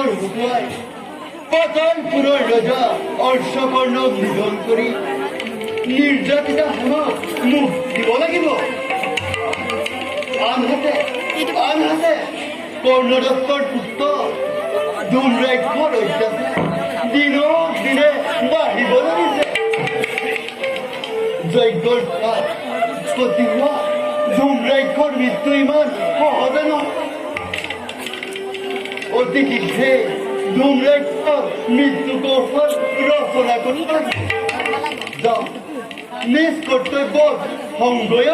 যজ্ঞৰ হুকুয়ায় পাতালপুৰেৰ ৰাজা অৰ্ষকৰ্ণ নিধন কৰি নিৰ্যাতিতা হেমক মুখ দিব লাগিব। আনহাতে কৰ্ণদত্তৰ পুত্ৰ ধূমৰাক্ষৰ অত্যাচাৰ দিনক দিনে বাঢ়িব লাগিছে। যজ্ঞৰ কাল ক্ষতি হোৱা ধূমৰাক্ষৰ মৃত্যু ইমান সহজে নহয়। অতি শীঘ্ৰে ধূমৰাক্ষৰ মৃত্যু কৌশল ৰচনা কৰিব লাগিব। যাওঁ নিজ কৰ্তব্যত সংগয়